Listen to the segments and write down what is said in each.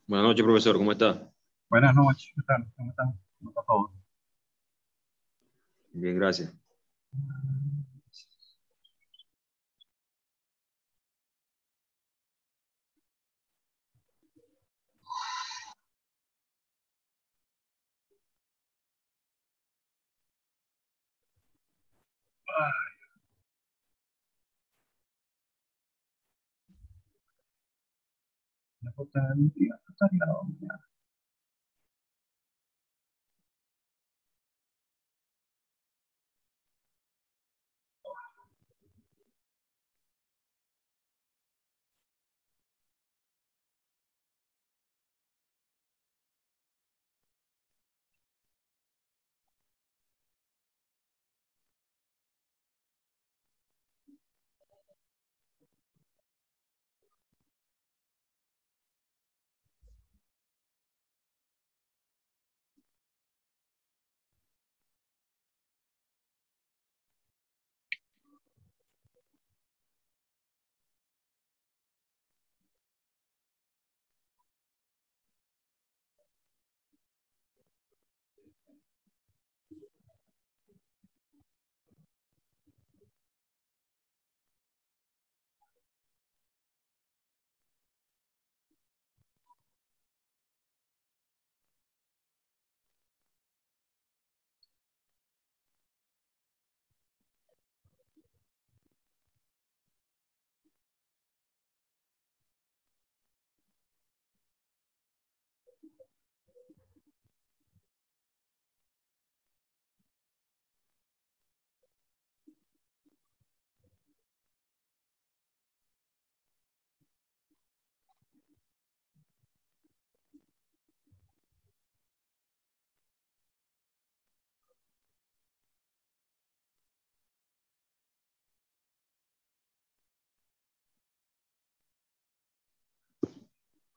Buenas noches, profesor, ¿cómo está? Buenas noches, ¿qué tal? ¿Cómo están? ¿Cómo está todo? Bien, gracias. La foto del día, está ligado, ya.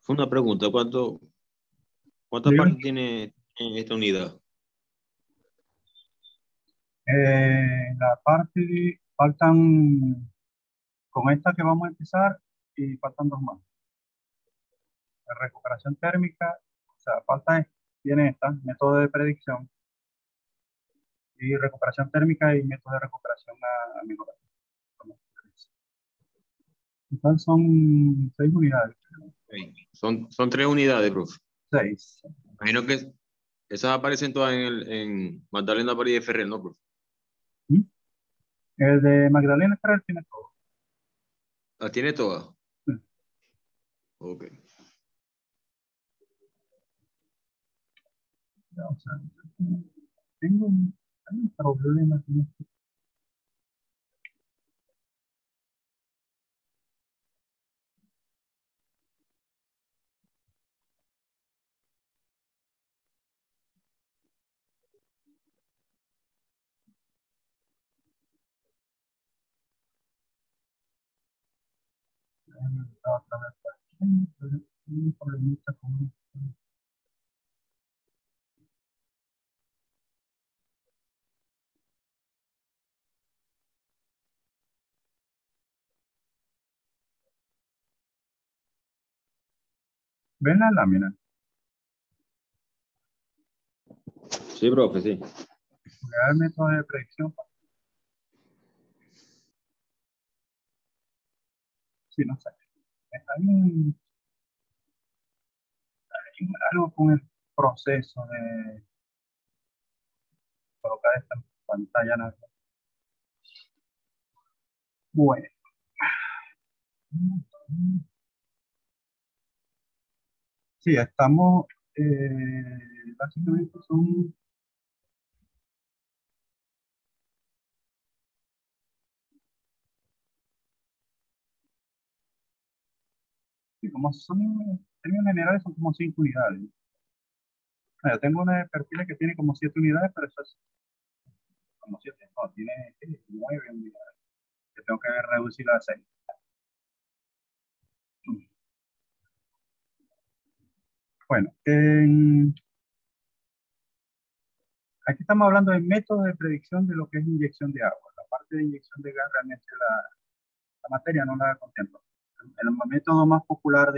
Fue una pregunta, ¿cuántas Dígame. partes tiene esta unidad? La parte, faltan, con esta que vamos a empezar, y faltan dos más. La recuperación térmica, o sea, tiene esta, método de predicción, y recuperación térmica y método de recuperación a mejorar. Total son 6 unidades. Son tres unidades, profe. 6. Imagino que esas aparecen todas en Magdalena París de Ferrer, ¿no, profe? El de Magdalena Ferrer tiene todo. ¿Las tiene todas? Sí. Ok. Ya, o sea, hay un problema con esto. Otra vez por aquí. Un problemita con esto. ¿Ven la lámina? Sí, profe, sí. Le da el método de predicción. Sí, no sé. Hay, un, algo con el proceso de colocar esta pantalla naranja. Bueno, sí, estamos, básicamente son, sí, como son, en términos generales son como 5 unidades. Yo tengo una de perfiles que tiene como 7 unidades, pero eso es como 7, no, tiene 9 unidades, que tengo que reducir a 6. Bueno, aquí estamos hablando de métodos de predicción de lo que es inyección de agua. La parte de inyección de gas realmente la materia no la contempla. El método más popular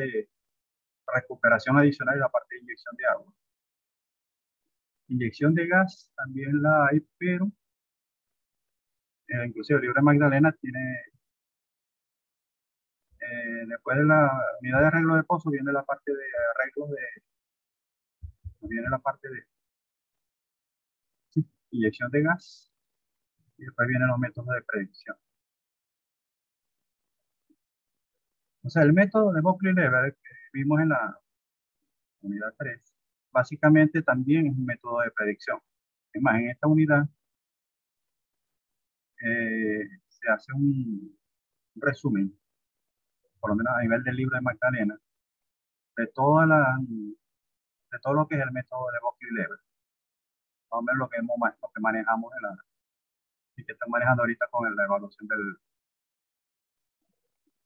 recuperación adicional y la parte de inyección de agua. Inyección de gas también la hay, pero inclusive el libro de Magdalena tiene, después de la unidad de arreglo de pozo, viene la parte de arreglo viene la parte de inyección de gas y después vienen los métodos de predicción. O sea, el método de Buckley-Lever que vimos en la unidad 3, básicamente también es un método de predicción. Es más, en esta unidad se hace un resumen, por lo menos a nivel del libro de Magdalena, de todo lo que es el método de Buckley-Lever. Más o menos lo que manejamos y que están manejando ahorita con la evaluación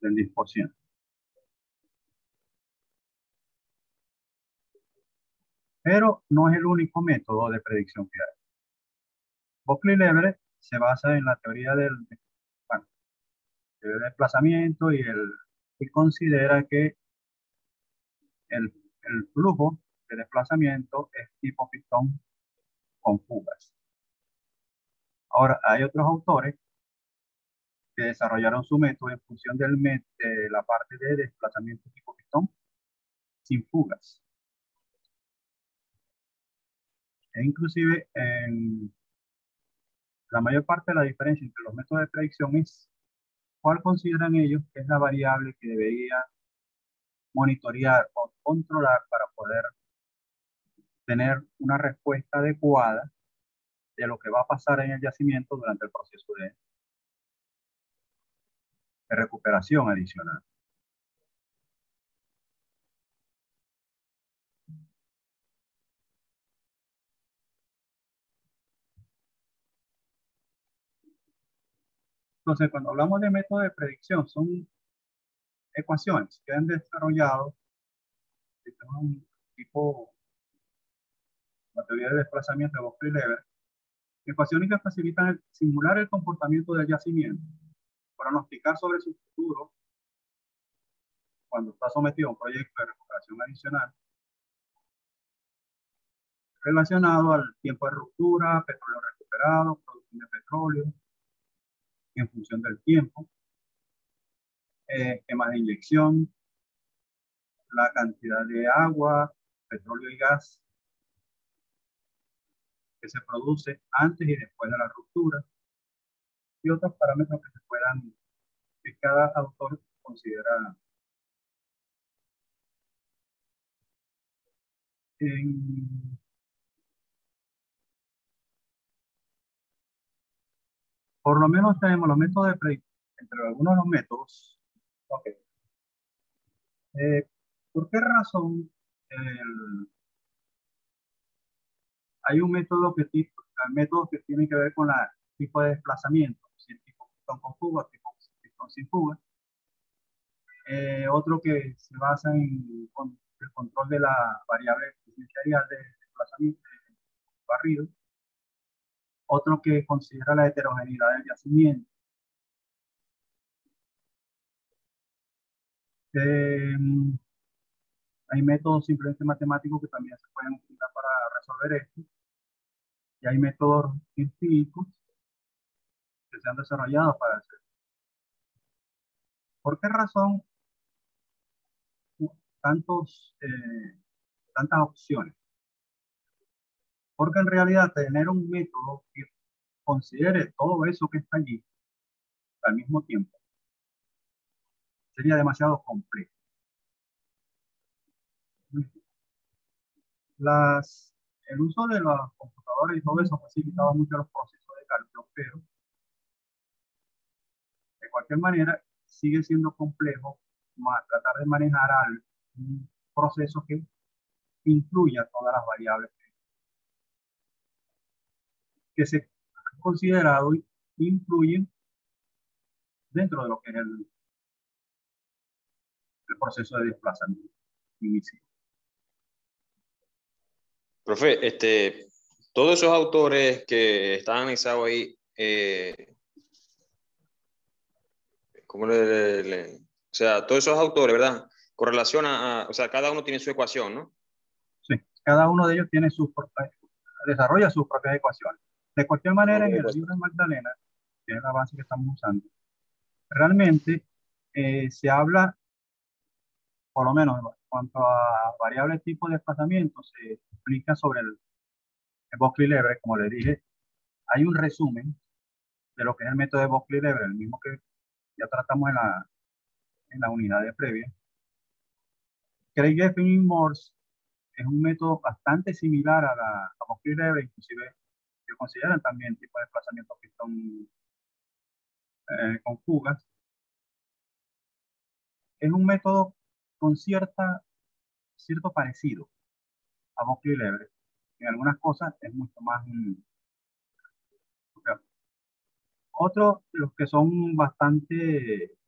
del 10%. Pero no es el único método de predicción que hay. Buckley-Lever se basa en la teoría del desplazamiento y considera que el flujo de desplazamiento es tipo pistón con fugas. Ahora, hay otros autores que desarrollaron su método en función de la parte de desplazamiento tipo pistón sin fugas. E inclusive, la mayor parte de la diferencia entre los métodos de predicción es cuál consideran ellos que es la variable que debería monitorear o controlar para poder tener una respuesta adecuada de lo que va a pasar en el yacimiento durante el proceso de recuperación adicional. Entonces, cuando hablamos de método de predicción, son ecuaciones que han desarrollado un tipo, la teoría de desplazamiento de Buckley-Lever, ecuaciones que facilitan simular el comportamiento del yacimiento, pronosticar sobre su futuro cuando está sometido a un proyecto de recuperación adicional, relacionado al tiempo de ruptura, petróleo recuperado, producción de petróleo, en función del tiempo, esquemas de inyección, la cantidad de agua, petróleo y gas que se produce antes y después de la ruptura, y otros parámetros que cada autor considera por lo menos tenemos los métodos de predicción, entre algunos de los métodos. Okay. ¿Por qué razón hay métodos que tienen que ver con el tipo de desplazamiento, si el tipo pistón con fuga, tipo pistón sin fuga? Otro que se basa en el control de la variable diferencial de desplazamiento barrido. Otro que considera la heterogeneidad del yacimiento. Hay métodos simplemente matemáticos que también se pueden utilizar para resolver esto. Y hay métodos empíricos que se han desarrollado para hacer. ¿Por qué razón tantas opciones? Porque en realidad tener un método que considere todo eso que está allí al mismo tiempo sería demasiado complejo. El uso de los computadores y todo eso facilitaba mucho los procesos de cálculo, pero de cualquier manera sigue siendo complejo tratar de manejar un proceso que incluya todas las variables que se han considerado y influyen dentro de lo que es el proceso de desplazamiento inicial. Profe, todos esos autores que están analizados ahí, o sea, todos esos autores, ¿verdad? correlaciona, o sea, cada uno tiene su ecuación, ¿no? Sí, cada uno de ellos tiene desarrolla sus propias ecuaciones. De cualquier manera, en el Pues, libro de Magdalena, que es la base que estamos usando, realmente se habla, por lo menos en cuanto a variables tipo de desplazamiento, se explica sobre el Boxley-Leverett, como le dije. Hay un resumen de lo que es el método de Boxley-Leverett, el mismo que ya tratamos en la unidad de previa. Craig-Geffen y Morse es un método bastante similar a Boxley-Leverett, inclusive que consideran también tipo de desplazamiento que son con fugas. Es un método con cierto parecido a Boxley-Leverett. En algunas cosas es mucho más... Otros de los que son bastante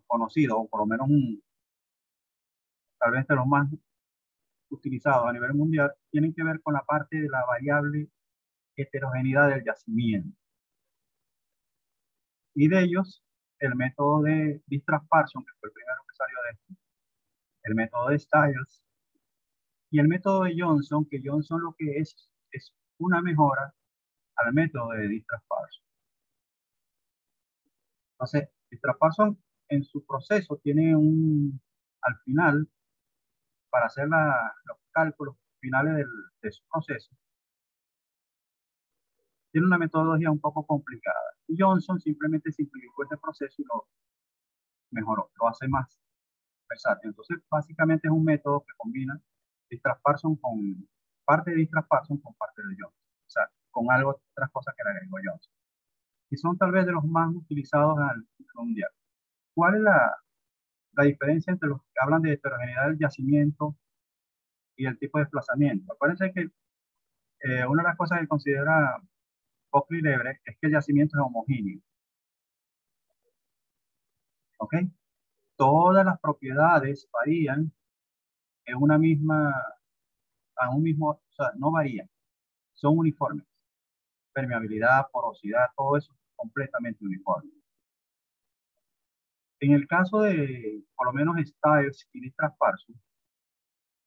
conocidos, o por lo menos tal vez de los más utilizados a nivel mundial, tienen que ver con la parte de la variable heterogeneidad del yacimiento. Y de ellos, el método de Distrach-Parsons, que fue el primero que salió de esto, el método de Stiles y el método de Johnson, que Johnson lo que es una mejora al método de Distrach-Parsons. Entonces, Distrach-Parsons en su proceso tiene al final, para hacer los cálculos finales de su proceso, tiene una metodología un poco complicada. Johnson simplemente simplificó este proceso y lo mejoró, lo hace más versátil. Entonces, básicamente es un método que combina Distrach-Parsons con parte de Distrach-Parsons con parte de Johnson. O sea, con algo, otras cosas que le agregó Johnson. Y son tal vez de los más utilizados al mundial. ¿Cuál es la diferencia entre los que hablan de heterogeneidad del yacimiento y el tipo de desplazamiento? Acuérdense que una de las cosas que considera Boxley-Leverett es que el yacimiento es homogéneo. ¿Ok? Todas las propiedades varían en una misma, a un mismo, o sea, no varían, son uniformes. Permeabilidad, porosidad, todo eso es completamente uniforme. En el caso de, por lo menos, Stiles y Distrach-Parsons,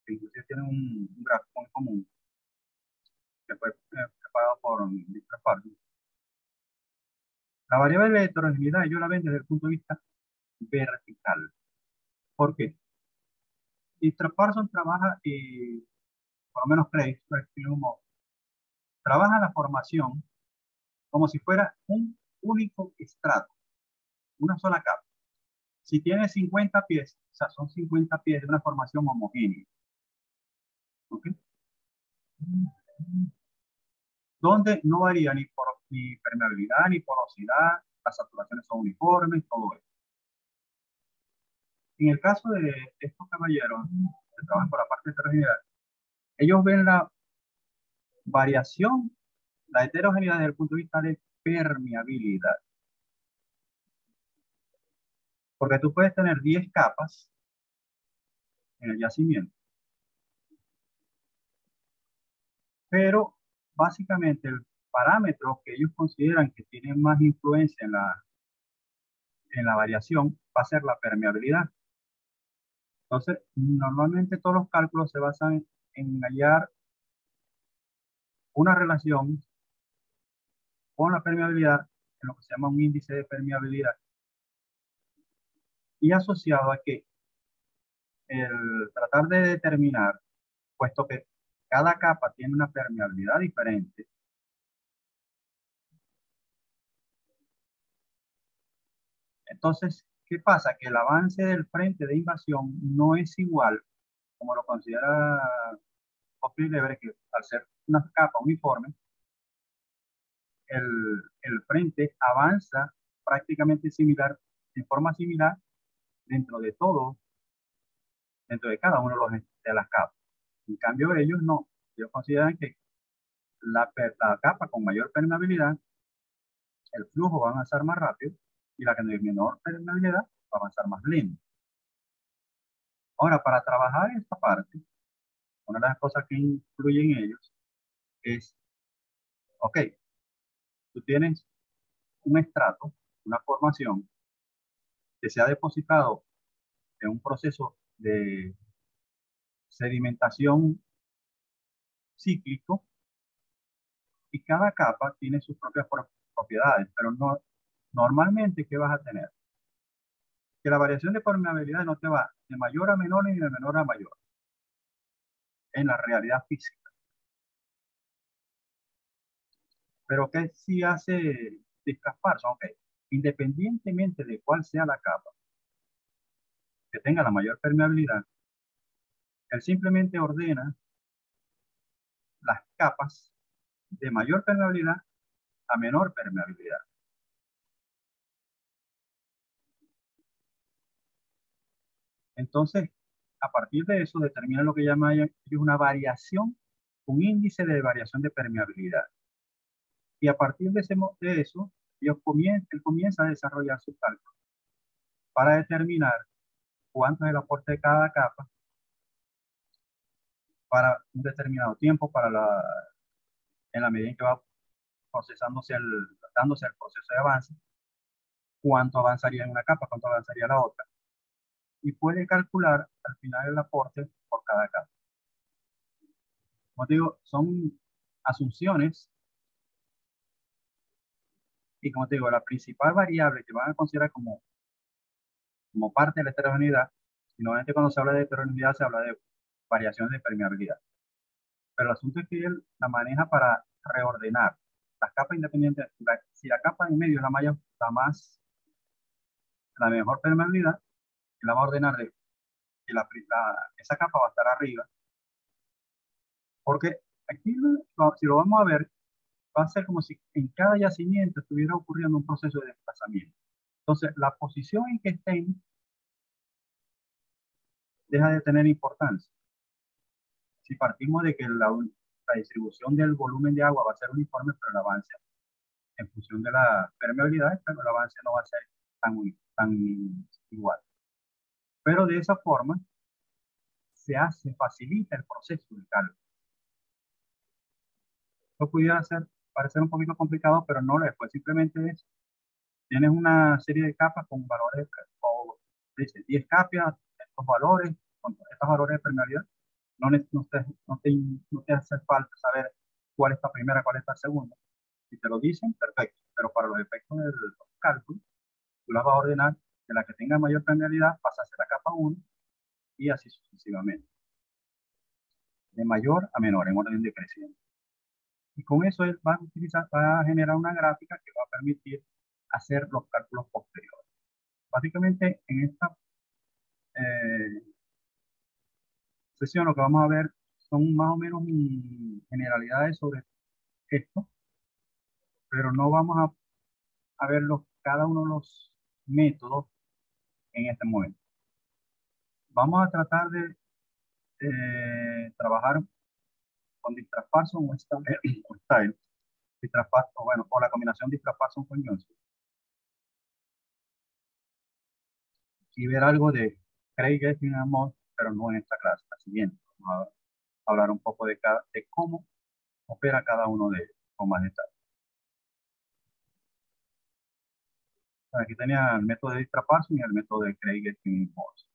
que inclusive tienen un gráfico en común, que fue preparado por Distrach-Parsons, la variable de heterogeneidad ellos la ven desde el punto de vista vertical. ¿Por qué? Distrach-Parsons trabaja, por lo menos Craig, trabaja la formación como si fuera un único estrato, una sola capa. Si tiene 50 pies, o sea, son 50 pies de una formación homogénea. ¿Okay? Donde no varía ni permeabilidad, ni porosidad, las saturaciones son uniformes, todo eso. En el caso de estos caballeros que trabajan por la parte de heterogeneidad, ellos ven la variación, la heterogeneidad desde el punto de vista de permeabilidad. Porque tú puedes tener 10 capas en el yacimiento, pero básicamente el parámetro que ellos consideran que tiene más influencia en la variación va a ser la permeabilidad. Entonces, normalmente todos los cálculos se basan en hallar una relación con la permeabilidad, en lo que se llama un índice de permeabilidad, y asociado a que el tratar de determinar, puesto que cada capa tiene una permeabilidad diferente, entonces, ¿qué pasa? Que el avance del frente de invasión no es igual, como lo considera Boxley-Leverett, que al ser una capa uniforme, el frente avanza prácticamente similar, en forma similar, dentro de todo, dentro de cada uno de las capas. En cambio, ellos no. Ellos consideran que la capa con mayor permeabilidad, el flujo va a avanzar más rápido y la que de menor permeabilidad va a avanzar más lento. Ahora, para trabajar esta parte, una de las cosas que influyen en ellos es, ok, tú tienes un estrato, una formación, que se ha depositado en un proceso de sedimentación cíclico y cada capa tiene sus propias propiedades, pero no, normalmente, ¿qué vas a tener? Que la variación de permeabilidad no te va de mayor a menor ni de menor a mayor en la realidad física. Pero ¿qué sí hace Disc-Parson? Ok, independientemente de cuál sea la capa que tenga la mayor permeabilidad, él simplemente ordena las capas de mayor permeabilidad a menor permeabilidad. Entonces, a partir de eso, determina lo que llama ellos una variación, un índice de variación de permeabilidad. Y a partir de eso, él comienza a desarrollar sus cálculos para determinar cuánto es el aporte de cada capa para un determinado tiempo, en la medida en que va dándose el proceso de avance, cuánto avanzaría en una capa, cuánto avanzaría en la otra. Y puede calcular al final el aporte por cada capa. Como te digo, son asunciones y como te digo, la principal variable que van a considerar como parte de la heterogeneidad, y normalmente cuando se habla de heterogeneidad se habla de variaciones de permeabilidad. Pero el asunto es que él la maneja para reordenar las capas independientes. Si la capa en medio es la mejor permeabilidad, él la va a ordenar de que esa capa va a estar arriba. Porque aquí, si lo vamos a ver, va a ser como si en cada yacimiento estuviera ocurriendo un proceso de desplazamiento. Entonces, la posición en que estén deja de tener importancia. Si partimos de que la distribución del volumen de agua va a ser uniforme, pero el avance en función de la permeabilidad, pero el avance no va a ser tan igual. Pero de esa forma se facilita el proceso de cálculo. Esto pudiera parecer un poquito complicado, pero no lo es, pues simplemente tienes una serie de capas con valores, o dice 10 capas, estos valores, con estos valores de permeabilidad. No te hace falta saber cuál es la primera, cuál es la segunda. Si te lo dicen, perfecto. Pero para los efectos del cálculo, tú las vas a ordenar de la que tenga mayor permeabilidad, pasa a ser la capa 1 y así sucesivamente. De mayor a menor, en orden decreciente. Y con eso él va a generar una gráfica que va a permitir hacer los cálculos posteriores. Básicamente, en esta eh, sesión lo que vamos a ver son más o menos generalidades sobre esto, pero no vamos a ver cada uno de los métodos en este momento. Vamos a tratar de trabajar con Disc-Parson o Style, o la combinación Disc-Parson con Johnson, y ver algo de Craig Getting Amos, pero no en esta clase, la siguiente. Vamos a hablar un poco de cómo opera cada uno de ellos con más detalle. Aquí tenía el método de Disc-Parson y el método de Craig Getting Amos.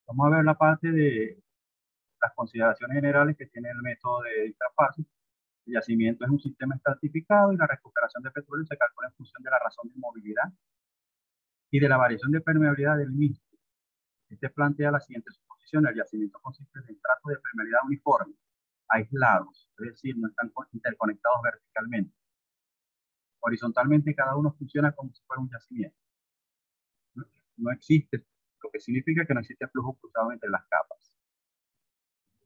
Vamos a ver la parte de las consideraciones generales que tiene el método de Disc-Parson. El yacimiento es un sistema estratificado y la recuperación de petróleo se calcula en función de la razón de movilidad y de la variación de permeabilidad del mismo. Este plantea la siguiente suposición: el yacimiento consiste en estratos de permeabilidad uniforme, aislados, es decir, no están interconectados verticalmente. Horizontalmente cada uno funciona como si fuera un yacimiento. No existe, lo que significa que no existe flujo cruzado entre las capas.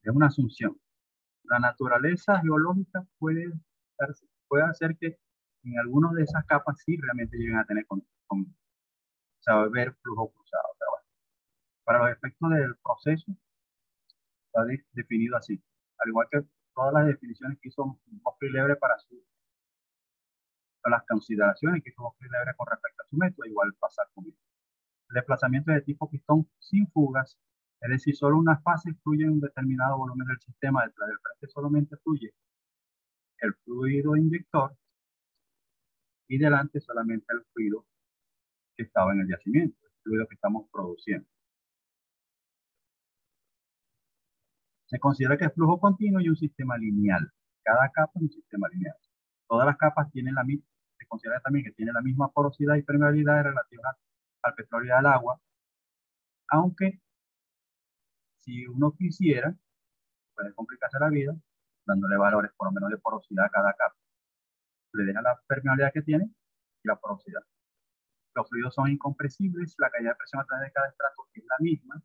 Es una asunción. La naturaleza geológica puede hacer que en algunas de esas capas sí realmente lleguen a tener ver flujo cruzado. Pero bueno, para los efectos del proceso está definido así. Al igual que todas las definiciones que hizo Mosley Lebre para las consideraciones que hizo Mosley Lebre con respecto a su método, igual pasa con esto. El desplazamiento de tipo pistón sin fugas, es decir, solo una fase fluye en un determinado volumen del sistema, detrás del frente solamente fluye el fluido inyector y delante solamente el fluido que estaba en el yacimiento, el fluido que estamos produciendo. Se considera que es flujo continuo y un sistema lineal. Cada capa es un sistema lineal. Todas las capas tienen la misma, se considera también que tienen la misma porosidad y permeabilidad relativa al petróleo y al agua, aunque si uno quisiera, puede complicarse la vida dándole valores por lo menos de porosidad a cada capa. Le deja la permeabilidad que tiene y la porosidad. Los fluidos son incompresibles, la caída de presión a través de cada estrato es la misma.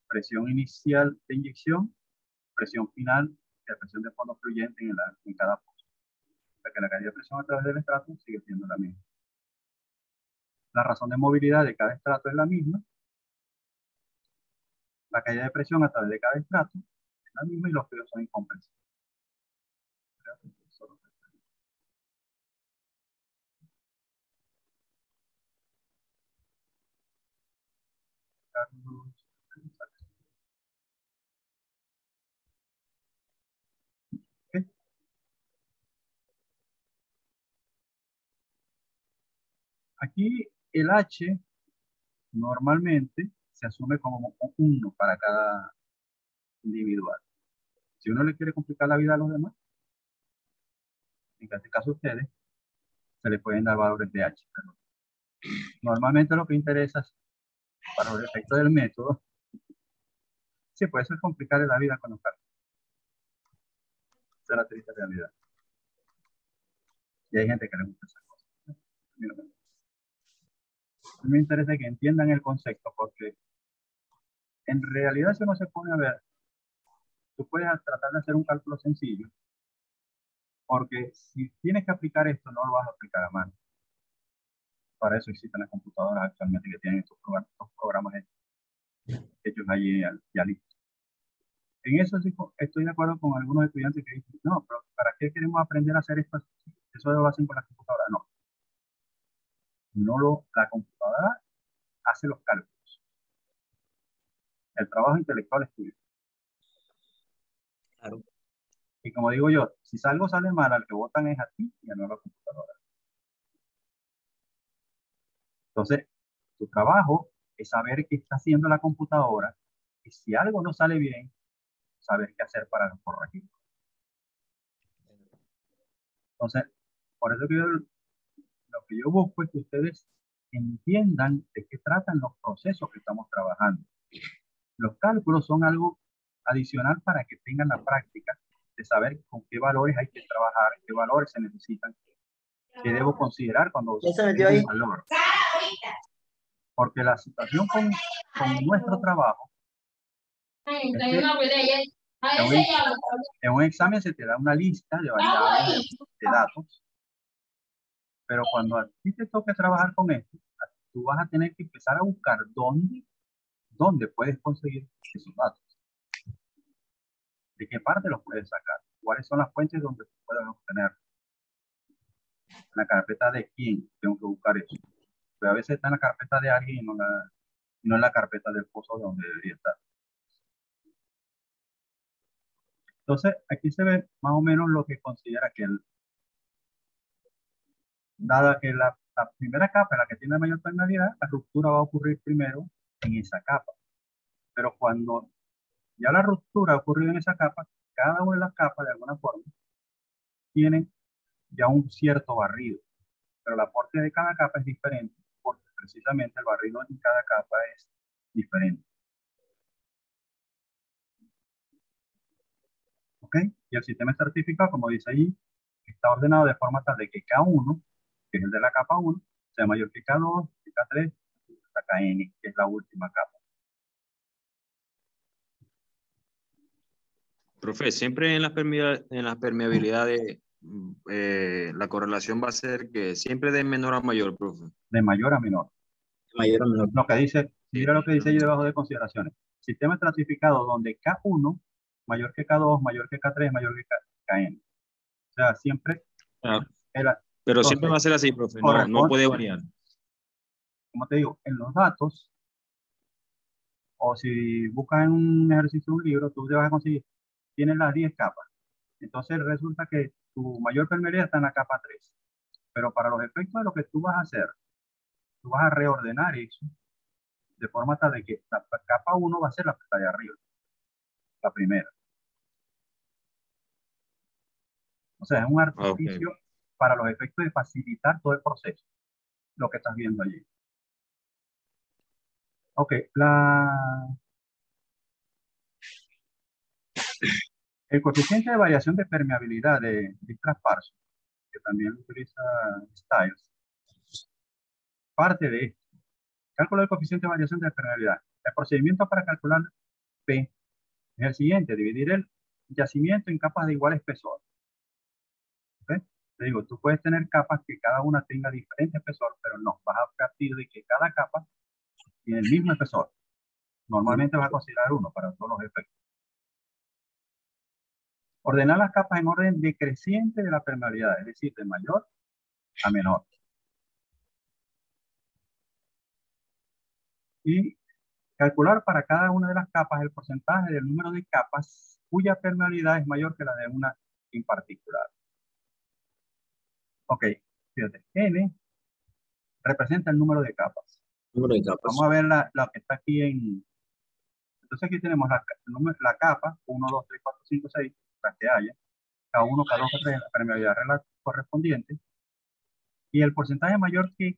Presión inicial de inyección, presión final y la presión de fondo fluyente en cada pozo. O sea que la caída de presión a través del estrato sigue siendo la misma. La razón de movilidad de cada estrato es la misma. La caída de presión a través de cada estrato es la misma y los fluidos son incompresibles. ¿Okay? Aquí el H normalmente se asume como 1 para cada individual. Si uno le quiere complicar la vida a los demás, en este caso a ustedes, se le pueden dar valores de H. Pero normalmente lo que interesa es, para los efectos del método, sí puede ser complicarle la vida con los cálculos. Esa es la triste realidad. Y hay gente que le gusta esas cosas. A mí me interesa que entiendan el concepto, porque en realidad si uno se pone a ver, tú puedes tratar de hacer un cálculo sencillo, porque si tienes que aplicar esto, no lo vas a aplicar a mano. Para eso existen las computadoras actualmente que tienen estos programas hechos allí ya listos. En eso sí estoy de acuerdo con algunos estudiantes que dicen, no, pero ¿para qué queremos aprender a hacer esto? Eso lo hacen con la computadora. No, la computadora hace los cálculos. El trabajo intelectual es tuyo. Claro. Y como digo yo, si algo sale mal, al que votan es a ti y no a la computadora. Entonces, tu trabajo es saber qué está haciendo la computadora y si algo no sale bien, saber qué hacer para corregirlo. Entonces, por eso que lo que yo busco es que ustedes entiendan de qué tratan los procesos que estamos trabajando. Los cálculos son algo adicional para que tengan la práctica de saber con qué valores hay que trabajar, qué valores se necesitan, qué debo considerar cuando tengo un valor. Porque la situación con nuestro trabajo es que en un examen se te da una lista de variables, de datos, pero cuando a ti te toque trabajar con esto, tú vas a tener que empezar a buscar dónde puedes conseguir esos datos. ¿De qué parte los puedes sacar? ¿Cuáles son las fuentes donde puedes obtener? En la carpeta de quién tengo que buscar eso. Pero a veces está en la carpeta de alguien y no en la carpeta del pozo donde debería estar. Entonces, aquí se ve más o menos lo que considera que dada que la primera capa es la que tiene mayor permeabilidad, la ruptura va a ocurrir primero en esa capa. Pero cuando ya la ruptura ha ocurrido en esa capa, cada una de las capas de alguna forma tienen ya un cierto barrido. Pero el aporte de cada capa es diferente, porque precisamente el barrido en cada capa es diferente. ¿Ok? Y el sistema estratificado, como dice allí, está ordenado de forma tal de que K1, que es el de la capa 1, sea mayor que K2, que K3, hasta Kn, que es la última capa. Profe, siempre en las permeabilidades, la correlación va a ser que siempre de menor a mayor, profe. De mayor a menor. Mayor o menor. Lo que dice, mira lo que dice ahí debajo de consideraciones. Sistema estratificado donde K1 mayor que K2, mayor que K3, mayor que Kn. O sea, siempre Claro. era. Pero Entonces, siempre va a ser así, profe. No puede variar. Como te digo, en los datos, o si buscas en un ejercicio un libro, tú te vas a conseguir, tienes las 10 capas. Entonces resulta que tu mayor permeabilidad está en la capa 3. Pero para los efectos de lo que tú vas a hacer, tú vas a reordenar eso de forma tal de que la capa 1 va a ser la que está de arriba, la primera. O sea, es un Ok. artificio para los efectos de facilitar todo el proceso, lo que estás viendo allí. Ok, el coeficiente de variación de permeabilidad de traspaso, que también lo utiliza Stiles, parte de esto. Cálculo del coeficiente de variación de permeabilidad. El procedimiento para calcular P es el siguiente: dividir el yacimiento en capas de igual espesor. ¿Okay? Te digo, tú puedes tener capas que cada una tenga diferente espesor, pero no, vas a partir de que cada capa tiene el mismo espesor. Normalmente vas a considerar uno para todos los efectos. Ordenar las capas en orden decreciente de la permeabilidad, es decir, de mayor a menor. Y calcular para cada una de las capas el porcentaje del número de capas cuya permeabilidad es mayor que la de una en particular. Ok, fíjate, N representa el número de capas. Número de capas. Vamos a ver la que está aquí en... Entonces aquí tenemos la capa, 1, 2, 3, 4, 5, 6, las que haya. K1, K2, K3, la permeabilidad correspondiente. Y el porcentaje mayor que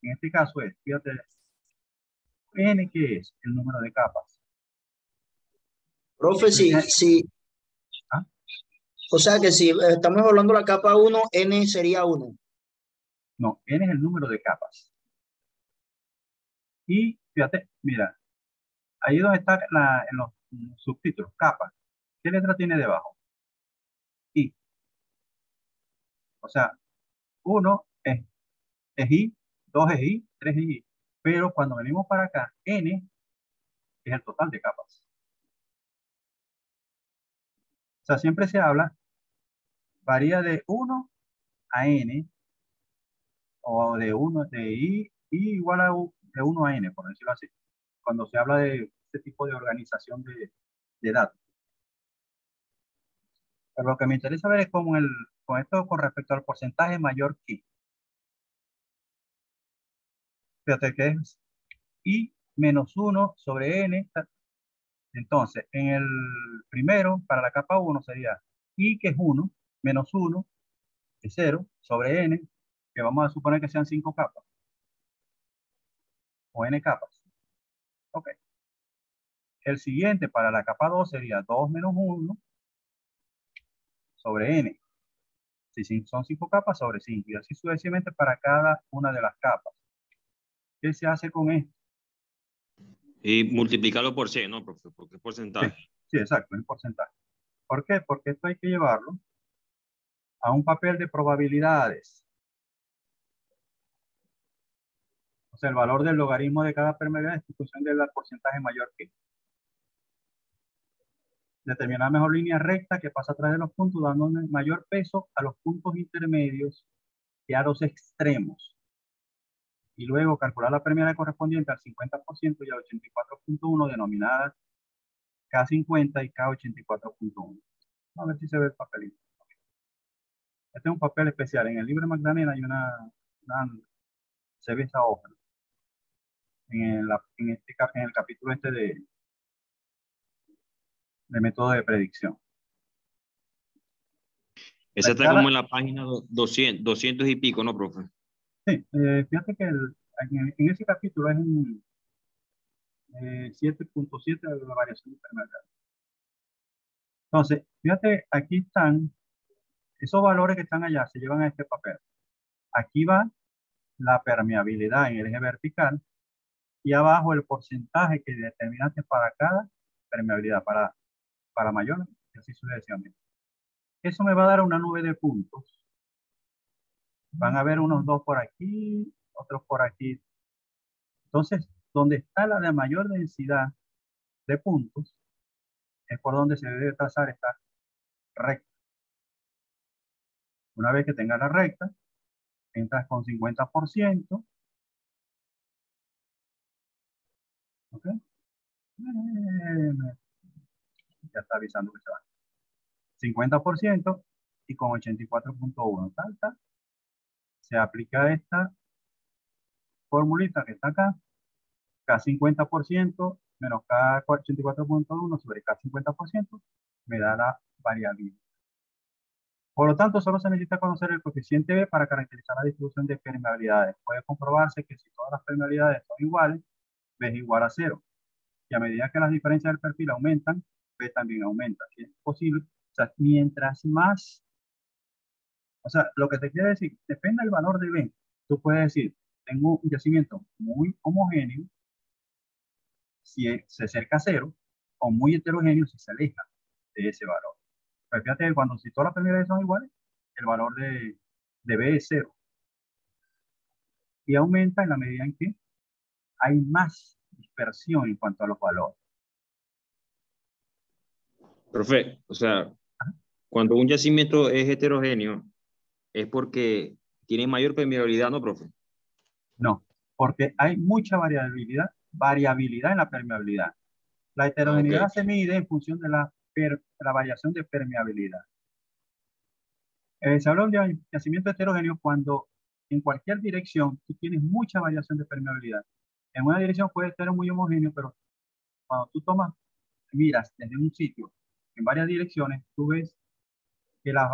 en este caso es, fíjate, N, que es el número de capas. Profe, ¿Ah? o sea que si estamos hablando de la capa 1, N sería 1. No, N es el número de capas. Y fíjate, mira, ahí donde está en los subtítulos, capas. ¿Qué letra tiene debajo? I. O sea, 1 es I, 2 es I, 3 es I. Pero cuando venimos para acá, N es el total de capas. O sea, siempre se habla, varía de 1 a N, o de 1, de I igual a de 1 a N, por decirlo así. Cuando se habla de este tipo de organización de datos. Pero lo que me interesa ver es con esto con respecto al porcentaje mayor que. Fíjate que es I menos 1 sobre N. Entonces, en el primero, para la capa 1 sería I, que es 1, menos 1, que es 0, sobre N, que vamos a suponer que sean 5 capas, o N capas. Ok. El siguiente, para la capa 2, sería 2 menos 1 sobre N. Si son 5 capas, sobre 5. Y así sucesivamente para cada una de las capas. ¿Qué se hace con esto? Y multiplicarlo por 100, ¿no, profe? Porque es Sí, porcentaje. sí, exacto, el porcentaje. ¿Por qué? Porque esto hay que llevarlo a un papel de probabilidades. O sea, el valor del logaritmo de cada permeabilidad es en función del porcentaje mayor que. Determinar mejor línea recta que pasa a través de los puntos, dando un mayor peso a los puntos intermedios que a los extremos. Y luego calcular la permeabilidad correspondiente al 50% y al 84.1, denominadas K50 y K84.1. A ver si se ve el papelito. Este es un papel especial. En el libro de Magdalena hay se ve esa hoja. En el capítulo este de método de predicción. La Esa está escala, como en la página 200 y pico, ¿no, profe? sí, fíjate que en ese capítulo es en 7.7 de la variación de permeabilidad. Entonces, fíjate, aquí están, esos valores que están allá se llevan a este papel. Aquí va la permeabilidad en el eje vertical y abajo el porcentaje que determinaste para cada permeabilidad, para mayor y así sucesivamente. Eso me va a dar una nube de puntos. Van a haber unos 2 por aquí, otros por aquí. Entonces, donde está la de mayor densidad de puntos, es por donde se debe trazar esta recta. Una vez que tengas la recta, entras con 50%. ¿Ok? Ya está avisando que se va. 50% y con 84.1. Tal, se aplica esta formulita que está acá, K50% menos K84.1 sobre K50% me da la variabilidad. Por lo tanto, solo se necesita conocer el coeficiente B para caracterizar la distribución de permeabilidades. Puede comprobarse que si todas las permeabilidades son iguales, B es igual a 0. Y a medida que las diferencias del perfil aumentan, B también aumenta. Si es posible, o sea, mientras más, o sea, lo que te quiere decir, depende del valor de B. Tú puedes decir, tengo un yacimiento muy homogéneo, si se acerca a 0, o muy heterogéneo si se aleja de ese valor. Pero fíjate que si todas las permeabilidades son iguales, el valor de B es 0. Y aumenta en la medida en que hay más dispersión en cuanto a los valores. Profe, o sea, cuando un yacimiento es heterogéneo, es porque tiene mayor permeabilidad, ¿no, profe? No, porque hay mucha variabilidad en la permeabilidad. La heterogeneidad Ok. se mide en función de la variación de permeabilidad. Se habla de un yacimiento heterogéneo cuando en cualquier dirección tú tienes mucha variación de permeabilidad. En una dirección puede estar muy homogéneo, pero cuando tú miras desde un sitio en varias direcciones, tú ves que la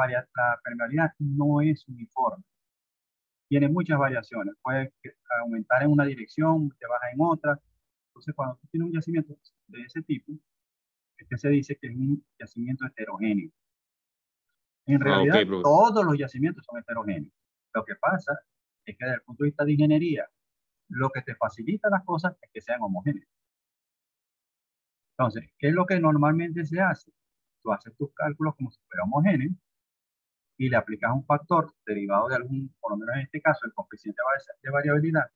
permeabilidad no es uniforme. Tiene muchas variaciones. Puede aumentar en una dirección, te baja en otra. Entonces, cuando tú tienes un yacimiento de ese tipo, es que se dice que es un yacimiento heterogéneo. En Ah, ok, realidad, profe. todos los yacimientos son heterogéneos. Lo que pasa es que desde el punto de vista de ingeniería, lo que te facilita las cosas es que sean homogéneos. Entonces, ¿qué es lo que normalmente se hace? Tú haces tus cálculos como si fuera homogéneo y le aplicas un factor derivado de algún, por lo menos en este caso, el coeficiente de variabilidad.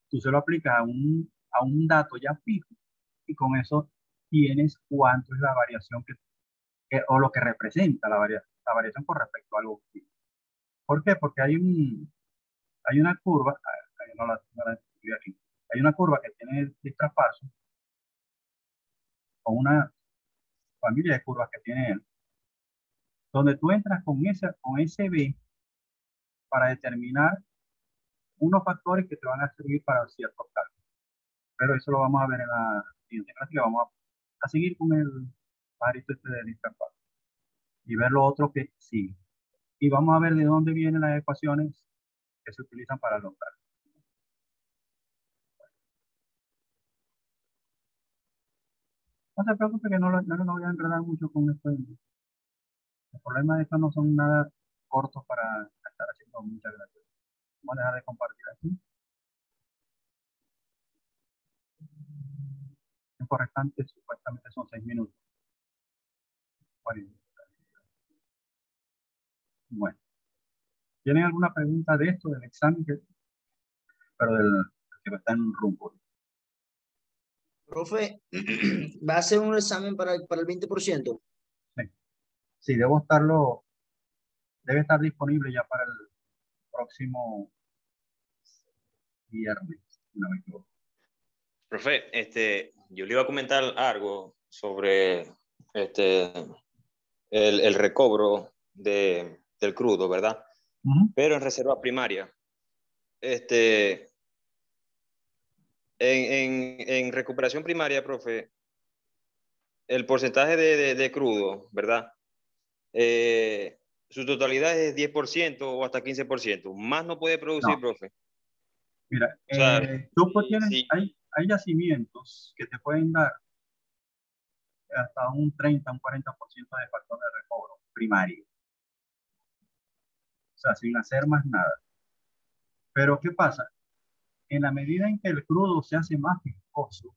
Tú se lo aplicas a un dato ya fijo y con eso tienes cuánto es la variación o lo que representa la variación con respecto a algo fijo. ¿Por qué? Porque hay una curva, no la escribí aquí, hay una curva que tiene el traspaso o una familia de curvas que tiene él, donde tú entras con ese B para determinar unos factores que te van a servir para ciertos cálculos. Pero eso lo vamos a ver en la siguiente clase, que vamos a seguir con el pajarito este del traspaso y ver lo otro que sigue. Y vamos a ver de dónde vienen las ecuaciones que se utilizan para los cálculos. No se preocupe que no voy a enredar mucho con esto. Los problemas de estos no son nada cortos para estar haciendo muchas gracias. Vamos a dejar de compartir aquí. El tiempo restante supuestamente son 6 minutos. Bueno, ¿tienen alguna pregunta de esto, del examen, pero del que está en rumbo? Profe, ¿va a ser un examen para el 20%? Sí, sí, debe estar disponible ya para el próximo viernes, si no me equivoco. Profe, yo le iba a comentar algo sobre el recobro del crudo, ¿verdad? Pero en reserva primaria. En recuperación primaria, profe, el porcentaje de crudo, ¿verdad? Su totalidad es 10% o hasta 15%. Más no puede producir, No, profe. mira, O sea, tú sí. hay yacimientos que te pueden dar hasta un 30, un 40% de factor de recobro primario. O sea, sin hacer más nada. Pero ¿qué pasa? En la medida en que el crudo se hace más viscoso,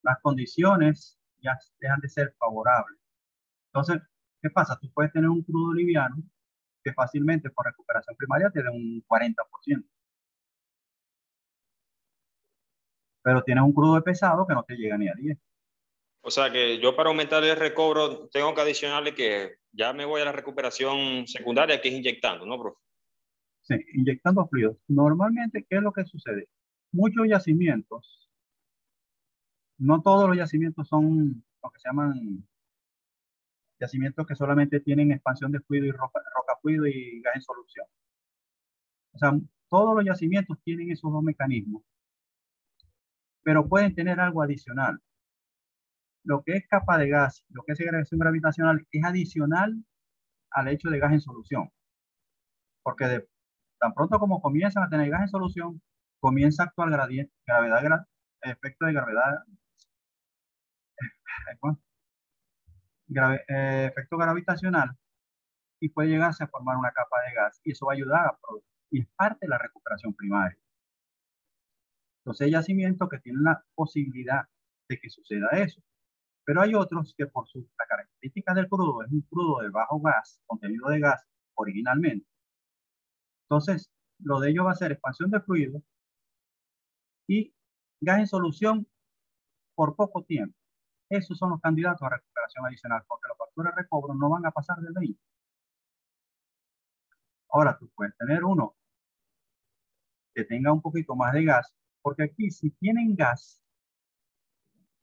las condiciones ya dejan de ser favorables. Entonces, ¿qué pasa? Tú puedes tener un crudo liviano que fácilmente por recuperación primaria te dé un 40%. Pero tienes un crudo de pesado que no te llega ni a 10. O sea que yo para aumentar el recobro tengo que adicionarle que ya me voy a la recuperación secundaria, que es inyectando, ¿no, profe? Sí, inyectando fluidos. Normalmente, ¿qué es lo que sucede? Muchos yacimientos, no todos los yacimientos son lo que se llaman Yacimientos que solamente tienen expansión de fluido y roca fluido y gas en solución. O sea, todos los yacimientos tienen esos dos mecanismos, pero pueden tener algo adicional. Lo que es capa de gas, lo que es segregación gravitacional, es adicional al hecho de gas en solución. Porque tan pronto como comienzan a tener gas en solución, comienza a actuar efecto de gravedad, efecto gravitacional, y puede llegarse a formar una capa de gas, y eso va a ayudar a producir, y es parte de la recuperación primaria. Entonces hay yacimientos que tienen la posibilidad de que suceda eso, pero hay otros que por sus características del crudo, es un crudo de bajo gas, contenido de gas originalmente. Entonces, lo de ellos va a ser expansión de fluido y gas en solución por poco tiempo. Esos son los candidatos a recuperación adicional, porque los factores de recobro no van a pasar del 20. Ahora, tú puedes tener uno que tenga un poquito más de gas, porque aquí si tienen gas,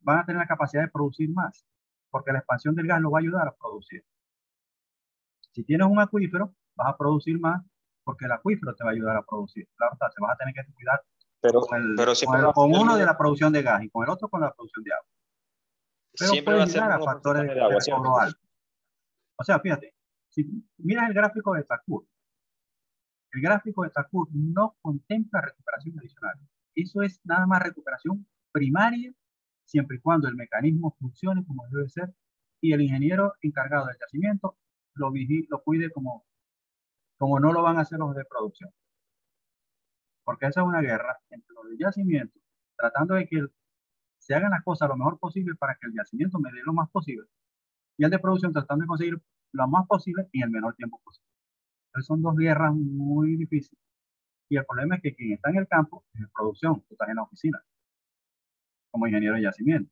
van a tener la capacidad de producir más, porque la expansión del gas lo va a ayudar a producir. Si tienes un acuífero, vas a producir más, porque el acuífero te va a ayudar a producir. Claro, se vas a tener que cuidar con uno de la producción de gas y con el otro con la producción de agua. Pero siempre va puede a ser llegar a un factores porcentaje de agua, de recobro ¿cierto? alto. O sea, fíjate, si miras el gráfico de TACUR, el gráfico de TACUR no contempla recuperación adicional. Eso es nada más recuperación primaria, siempre y cuando el mecanismo funcione como debe ser y el ingeniero encargado del yacimiento lo cuide como no lo van a hacer los de producción. Porque esa es una guerra entre los de yacimiento, tratando de que se hagan las cosas lo mejor posible para que el yacimiento me dé lo más posible, y el de producción tratando de conseguir lo más posible en el menor tiempo posible. Entonces son dos guerras muy difíciles. Y el problema es que quien está en el campo es en producción, tú estás en la oficina, como ingeniero de yacimiento.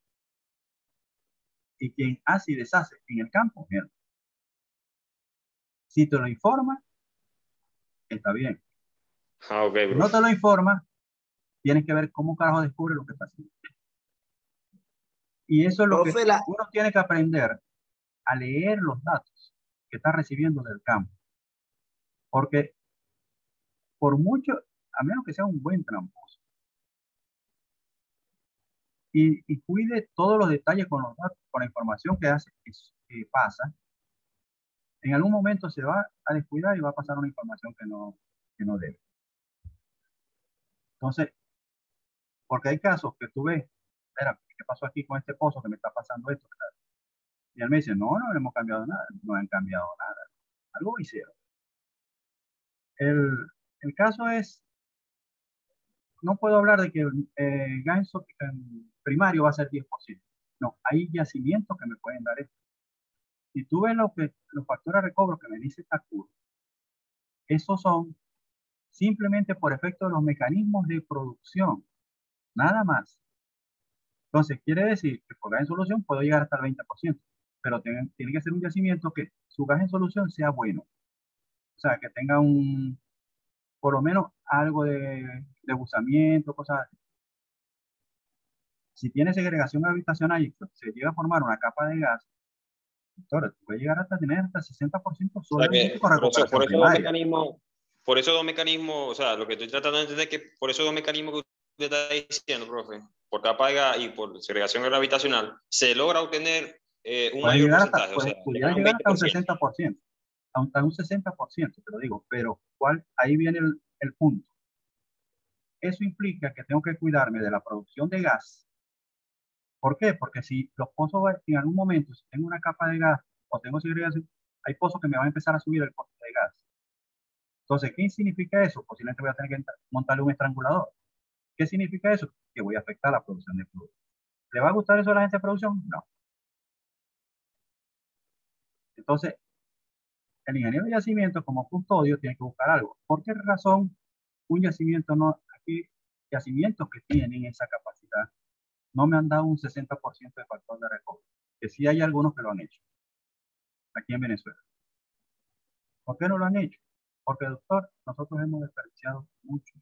Y quien hace y deshace en el campo, bien. Si te lo informa, está bien. Ok, Si no te lo informa, tienes que ver cómo carajo descubre lo que está haciendo. Y eso es lo que Profe, uno tiene que aprender a leer los datos que está recibiendo del campo. Porque por mucho, a menos que sea un buen tramposo, y cuide todos los detalles con los datos, con la información que hace, que pasa, en algún momento se va a descuidar y va a pasar una información que no debe. Entonces, porque hay casos que tú ves, espera, ¿qué pasó aquí con este pozo que me está pasando esto? Y él me dice, no hemos cambiado nada, no han cambiado nada, algo hicieron. El caso es, no puedo hablar de que gas primario va a ser 10%. No, hay yacimientos que me pueden dar esto. Si tú ves los factores de recobro que me dice TACUR, esos son simplemente por efecto de los mecanismos de producción, nada más. Entonces, quiere decir que por gas en solución puedo llegar hasta el 20%, pero tiene que ser un yacimiento que su gas en solución sea bueno. O sea, que tenga por lo menos algo de buzamiento, cosas así. Si tiene segregación gravitacional y se llega a formar una capa de gas, doctor, puede llegar hasta tener hasta 60% O sea solamente que con recuperación primaria. por esos dos mecanismos, o sea, lo que estoy tratando de entender es que por esos dos mecanismos que usted está diciendo, profe, por capa de gas y por segregación gravitacional, se logra obtener un Puede mayor llegar hasta, porcentaje, o sea, le pudiera dan un llegar hasta un 20%. 60%, hasta un 60%, te lo digo, pero ahí viene el punto. Eso implica que tengo que cuidarme de la producción de gas. ¿Por qué? Porque si los pozos en algún momento, si tengo una capa de gas o tengo segregación, hay pozos que me van a empezar a subir el coste de gas. Entonces, ¿qué significa eso? Posiblemente voy a tener que montarle un estrangulador. ¿Qué significa eso? Que voy a afectar la producción de fluido. ¿Le va a gustar eso a la gente de producción? No. Entonces, el ingeniero de yacimiento como custodio tiene que buscar algo. ¿Por qué razón un yacimiento no, aquí yacimientos que tienen esa capacidad no me han dado un 60% de factor de recobro? Que sí hay algunos que lo han hecho aquí en Venezuela. ¿Por qué no lo han hecho? Porque, doctor, nosotros hemos desperdiciado mucho